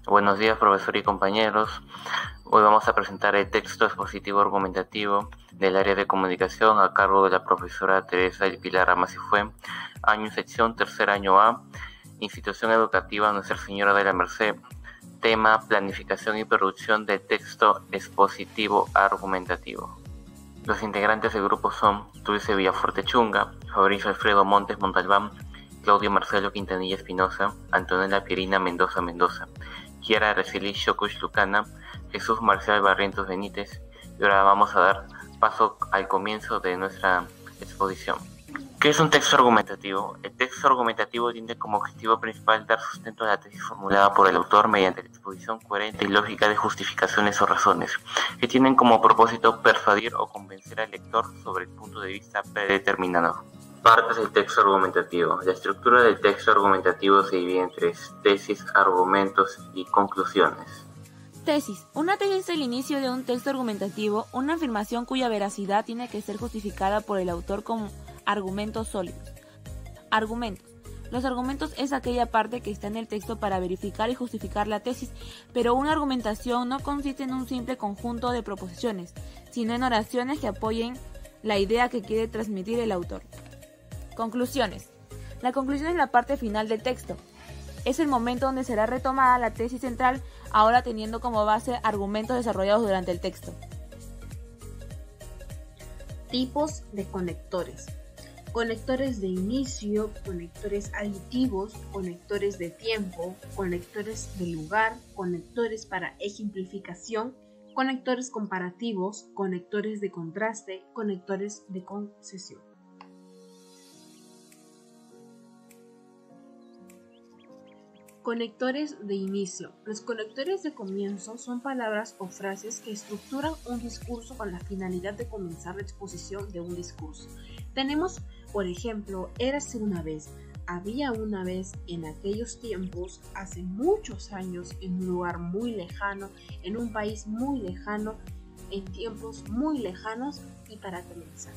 Buenos días, profesor y compañeros. Hoy vamos a presentar el texto expositivo argumentativo del área de comunicación a cargo de la profesora Teresa del Pilar Ramas y Fue, año sección, tercer año A, Institución Educativa Nuestra Señora de la Merced. Tema: planificación y producción del texto expositivo argumentativo. Los integrantes del grupo son Dulce Villafuerte Chunga, Fabricio Alfredo Montes Montalbán, Claudio Marcelo Quintanilla Espinosa, Antonella Pierina Mendoza Mendoza, Kiara Araceli Shokush Lucana, Jesús Marcial Barrientos Benítez. Y ahora vamos a dar paso al comienzo de nuestra exposición. ¿Qué es un texto argumentativo? El texto argumentativo tiene como objetivo principal dar sustento a la tesis formulada por el autor mediante la exposición coherente y lógica de justificaciones o razones, que tienen como propósito persuadir o convencer al lector sobre el punto de vista predeterminado. Partes del texto argumentativo. La estructura del texto argumentativo se divide en tres: tesis, argumentos y conclusiones. Tesis. Una tesis es el inicio de un texto argumentativo, una afirmación cuya veracidad tiene que ser justificada por el autor con argumentos sólidos. Argumentos. Los argumentos es aquella parte que está en el texto para verificar y justificar la tesis, pero una argumentación no consiste en un simple conjunto de proposiciones, sino en oraciones que apoyen la idea que quiere transmitir el autor. Conclusiones. La conclusión es la parte final del texto. Es el momento donde será retomada la tesis central, ahora teniendo como base argumentos desarrollados durante el texto. Tipos de conectores. Conectores de inicio, conectores aditivos, conectores de tiempo, conectores de lugar, conectores para ejemplificación, conectores comparativos, conectores de contraste, conectores de concesión. Conectores de inicio. Los conectores de comienzo son palabras o frases que estructuran un discurso con la finalidad de comenzar la exposición de un discurso. Tenemos, por ejemplo, érase una vez, había una vez, en aquellos tiempos, hace muchos años, en un lugar muy lejano, en un país muy lejano, en tiempos muy lejanos y para comenzar.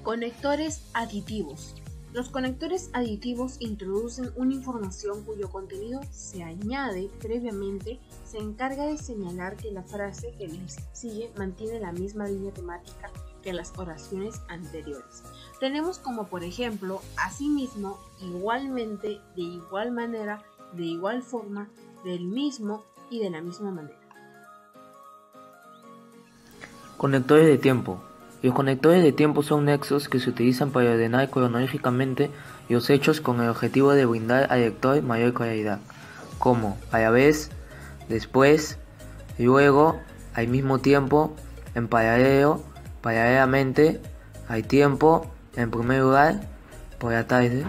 Conectores aditivos. Los conectores aditivos introducen una información cuyo contenido se añade previamente, se encarga de señalar que la frase que les sigue mantiene la misma línea temática que las oraciones anteriores. Tenemos como por ejemplo, asimismo, igualmente, de igual manera, de igual forma, del mismo y de la misma manera. Conectores de tiempo. Los conectores de tiempo son nexos que se utilizan para ordenar cronológicamente los hechos con el objetivo de brindar al lector mayor claridad, como a la vez, después, luego, al mismo tiempo, en paralelo, paralelamente, al tiempo, en primer lugar, por la tarde.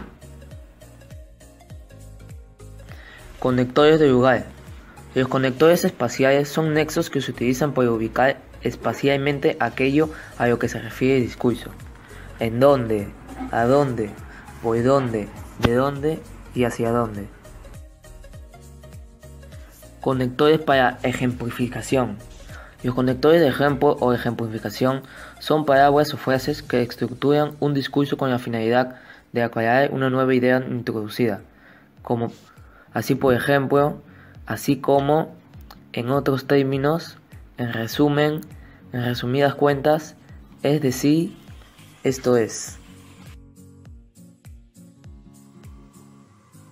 Conectores de lugar. Los conectores espaciales son nexos que se utilizan para ubicar espacialmente aquello a lo que se refiere el discurso. En dónde, a dónde, por dónde, de dónde y hacia dónde. Conectores para ejemplificación. Los conectores de ejemplo o ejemplificación son palabras o frases que estructuran un discurso con la finalidad de aclarar una nueva idea introducida, como así por ejemplo, así como, en otros términos, en resumen, en resumidas cuentas, es decir, esto es.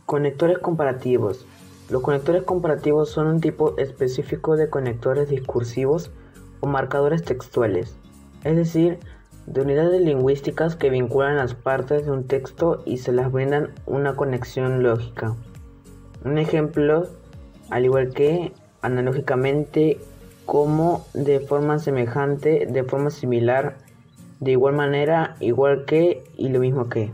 Conectores comparativos. Los conectores comparativos son un tipo específico de conectores discursivos o marcadores textuales, es decir, de unidades lingüísticas que vinculan las partes de un texto y se las brindan una conexión lógica. Un ejemplo, al igual que, analógicamente, como, de forma semejante, de forma similar, de igual manera, igual que y lo mismo que.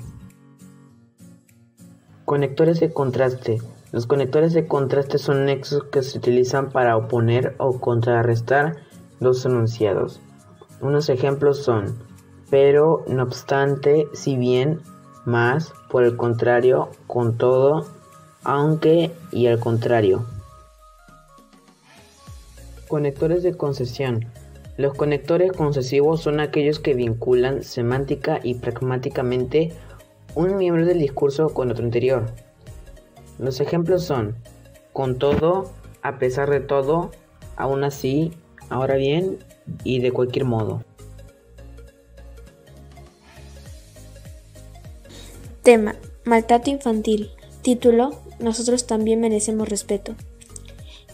Conectores de contraste. Los conectores de contraste son nexos que se utilizan para oponer o contrarrestar dos enunciados. Unos ejemplos son: pero, no obstante, si bien, más, por el contrario, con todo, aunque y al contrario. Conectores de concesión. Los conectores concesivos son aquellos que vinculan semántica y pragmáticamente un miembro del discurso con otro anterior. Los ejemplos son: con todo, a pesar de todo, aún así, ahora bien y de cualquier modo. Tema: maltrato infantil. Título: nosotros también merecemos respeto.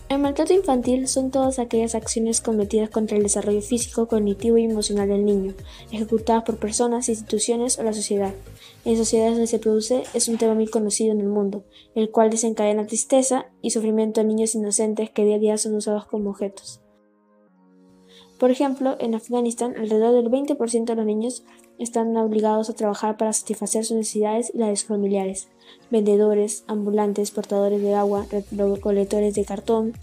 El maltrato infantil son todas aquellas acciones cometidas contra el desarrollo físico, cognitivo y emocional del niño, ejecutadas por personas, instituciones o la sociedad. En sociedades donde se produce es un tema muy conocido en el mundo, el cual desencadena tristeza y sufrimiento de niños inocentes que día a día son usados como objetos. Por ejemplo, en Afganistán, alrededor del 20% de los niños están obligados a trabajar para satisfacer sus necesidades y las de sus familiares. Vendedores, ambulantes, portadores de agua, recolectores de cartón,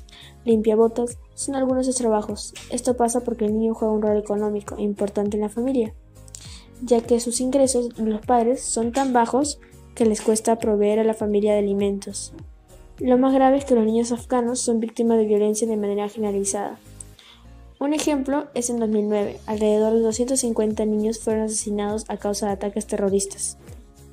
limpiabotas, son algunos de sus trabajos. Esto pasa porque el niño juega un rol económico importante en la familia, ya que sus ingresos de los padres son tan bajos que les cuesta proveer a la familia de alimentos. Lo más grave es que los niños afganos son víctimas de violencia de manera generalizada. Un ejemplo es en 2009, alrededor de 250 niños fueron asesinados a causa de ataques terroristas.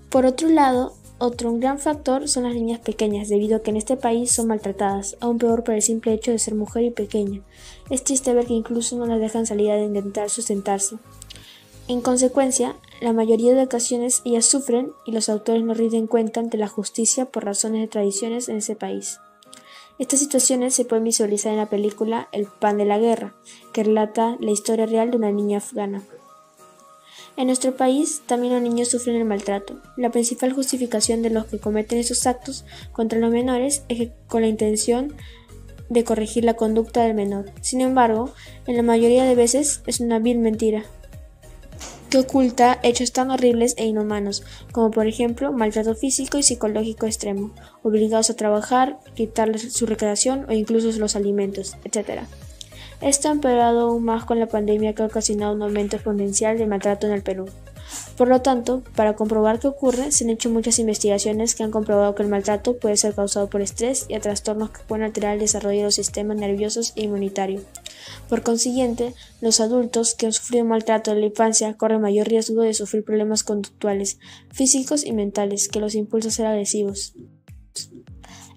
Por otro lado, un gran factor son las niñas pequeñas, debido a que en este país son maltratadas, aún peor por el simple hecho de ser mujer y pequeña. Es triste ver que incluso no las dejan salir a intentar sustentarse. En consecuencia, la mayoría de ocasiones ellas sufren y los autores no rinden cuenta ante la justicia por razones de tradiciones en ese país. Estas situaciones se pueden visualizar en la película El pan de la guerra, que relata la historia real de una niña afgana. En nuestro país también los niños sufren el maltrato. La principal justificación de los que cometen esos actos contra los menores es con la intención de corregir la conducta del menor. Sin embargo, en la mayoría de veces es una vil mentira que oculta hechos tan horribles e inhumanos, como por ejemplo maltrato físico y psicológico extremo, obligados a trabajar, quitarles su recreación o incluso los alimentos, etc. Esto ha empeorado aún más con la pandemia que ha ocasionado un aumento exponencial del maltrato en el Perú. Por lo tanto, para comprobar qué ocurre, se han hecho muchas investigaciones que han comprobado que el maltrato puede ser causado por estrés y a trastornos que pueden alterar el desarrollo de los sistemas nerviosos e inmunitario. Por consiguiente, los adultos que han sufrido maltrato en la infancia corren mayor riesgo de sufrir problemas conductuales, físicos y mentales que los impulsa a ser agresivos.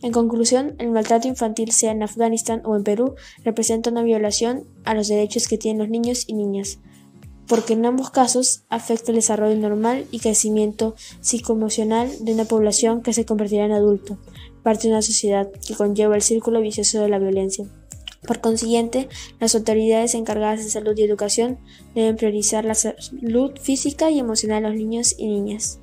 En conclusión, el maltrato infantil, sea en Afganistán o en Perú, representa una violación a los derechos que tienen los niños y niñas, porque en ambos casos afecta el desarrollo normal y crecimiento psicoemocional de una población que se convertirá en adulto, parte de una sociedad que conlleva el círculo vicioso de la violencia. Por consiguiente, las autoridades encargadas de salud y educación deben priorizar la salud física y emocional de los niños y niñas.